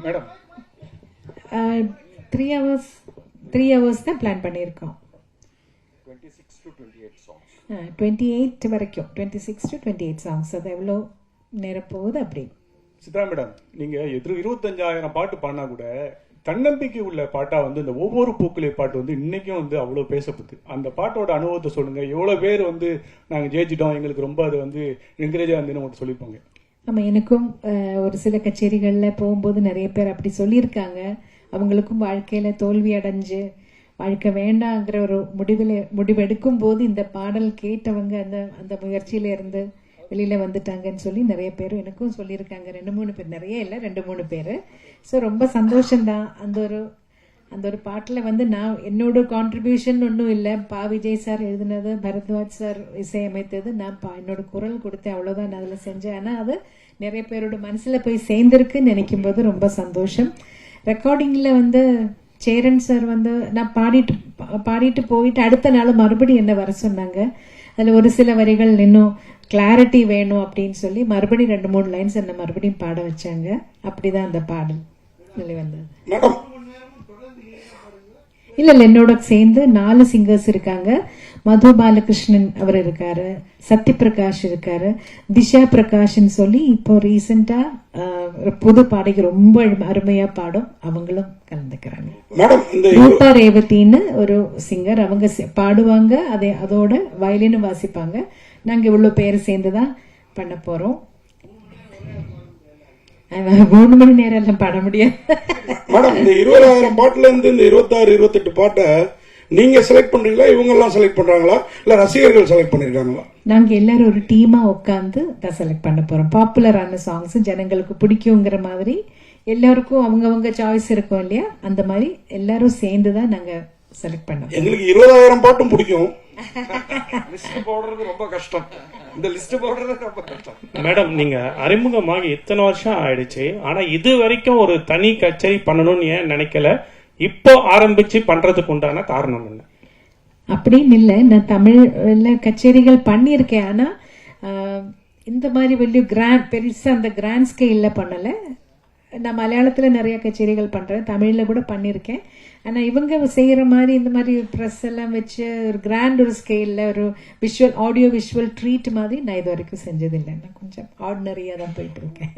Madam 3 hours தான் plan பண்ணியிருக்கோம். 26 to 28 songs. 28 வரைக்கும் 26 to 28 songs. அது எவ்வளோ நேரம் போகுது அப்படி. சித்ரா மேடம், நீங்க 25,000 பாட்டு பாடினா கூட தன்னம்பிக்கை உள்ள பாட்டா வந்து இந்த ஒவ்வொரு பூக்களே பாட்டு வந்து இன்னைக்கும் வந்து அவ்வளவு பேசப்படுது. அந்த பாட்டோட அனுபவத்தை சொல்லுங்க. எவ்வளவு பேர் வந்து நாங்க ஜெயிச்சிட்டோம், எங்களுக்கு ரொம்ப அது வந்து என்கரேஜா வந்து சொல்லிப்பாங்க. ஆமா, எனக்கும் ஒரு சில கச்சேரிகள்ல போகும்போது நிறைய பேர் அப்படி சொல்லியிருக்காங்க. அவங்களுக்கும் வாழ்க்கையில தோல்வி அடைஞ்சு வாழ்க்கை வேண்டாங்கிற ஒரு முடிவெடுக்கும் போது இந்த பாடல் கேட்டவங்க அந்த முயற்சியில இருந்து வெளியில வந்துட்டாங்கன்னு சொல்லி நிறைய பேர் எனக்கும் சொல்லியிருக்காங்க. 2-3 பேர், நிறைய இல்லை, 2-3 பேர். ஸோ ரொம்ப சந்தோஷம்தான். அந்த ஒரு பாட்டுல வந்து நான் என்னோட கான்ட்ரிபியூஷன் ஒன்றும் இல்லை. விஜய் சார் எழுதினது, பரத்வாஜ் சார் இசையமைத்தது, நான் என்னோட குரல் கொடுத்தேன், அவ்வளோதான் நான் அதில் செஞ்சேன். ஆனால் அது நிறைய பேரோட மனசுல போய் சேர்ந்திருக்குன்னு நினைக்கும் போது ரொம்ப சந்தோஷம். ரெக்கார்டிங்ல வந்து சேரன் சார் வந்து நான் பாடிட்டு போயிட்டு அடுத்த நாள் மறுபடியும் என்ன வர சொன்னாங்க. அதில் ஒரு சில வரிகள் இன்னும் கிளாரிட்டி வேணும் அப்படின்னு சொல்லி மறுபடியும் 2-3 லைன்ஸ் என்ன மறுபடியும் பாட வச்சாங்க. அப்படிதான் அந்த பாடல் வெளிவந்தது. இல்ல என்னோட சேர்ந்து 4 சிங்கர்ஸ் இருக்காங்க. மது பாலகிருஷ்ணன் அவர் இருக்காரு, சத்யபிரகாஷ் இருக்காரு, திஷா பிரகாஷ்னு சொல்லி இப்போ ரீசெண்டா புது பாடகி ரொம்ப அருமையா பாடும், அவங்களும் கலந்துக்கிறாங்க. ரூபா ரேவதின்னு ஒரு சிங்கர், அவங்க பாடுவாங்க, அதோட வயலினும் வாசிப்பாங்க. நாங்க இவ்வளவு பேர் சேர்ந்துதான் பண்ண போறோம். 3 மணி நேரம் எல்லாம் பாட முடியாது மேடம். இந்த 20,000 பாட்டுல இருந்து இந்த 26-28 பாட்டை நீங்க செலக்ட் பண்றீங்களா, இவங்க எல்லாம் செலக்ட் பண்றாங்களா, இல்ல ரசிகர்கள் செலக்ட் பண்ணிருக்காங்களா? நாங்க எல்லாரும் ஒரு டீமா உட்காந்து தான் செலக்ட் பண்ண போறோம். பாப்புலரான சாங்ஸ் ஜனங்களுக்கு பிடிக்குங்கிற மாதிரி எல்லாருக்கும் அவங்கவங்க சாய்ஸ் இருக்கும் இல்லையா, அந்த மாதிரி எல்லாரும் சேர்ந்துதான் நாங்க செலக்ட் பண்ணோம். எங்களுக்கு 20,000 பாட்டும் பிடிக்கும். லிஸ்ட் போடுறது ரொம்ப கஷ்டம். இந்த லிஸ்ட் போடுறது ரொம்ப கஷ்டம். மேடம், நீங்க அறிமுகமாகி இத்தனை வருஷம் ஆயிடுச்சு, ஆனா இது வரைக்கும் ஒரு தனி கச்சேரி பண்ணணும்னு ஏன் நினைக்கல? இப்போ ஆரம்பிச்சு பண்றதுக்கு உண்டான காரணம் என்ன? அப்படின்னு இல்லை, நான் தமிழ்ல கச்சேரிகள் பண்ணியிருக்கேன். ஆனா இந்த மாதிரி வெளிய பெருசா அந்த கிராண்ட் ஸ்கேல்ல பண்ணல. நான் மலையாளத்துல நிறைய கச்சேரிகள் பண்றேன், தமிழ்ல கூட பண்ணிருக்கேன். ஆனா இவங்க செய்யற மாதிரி இந்த மாதிரி ப்ரெஸ் எல்லாம் வச்சு ஒரு கிராண்ட் ஒரு ஸ்கேல்ல ஒரு ஆடியோ விஷுவல் ட்ரீட் மாதிரி நான் இது வரைக்கும் செஞ்சதில்லை. நான் கொஞ்சம் ஆர்டினரியா தான் போயிட்டு இருக்கேன்.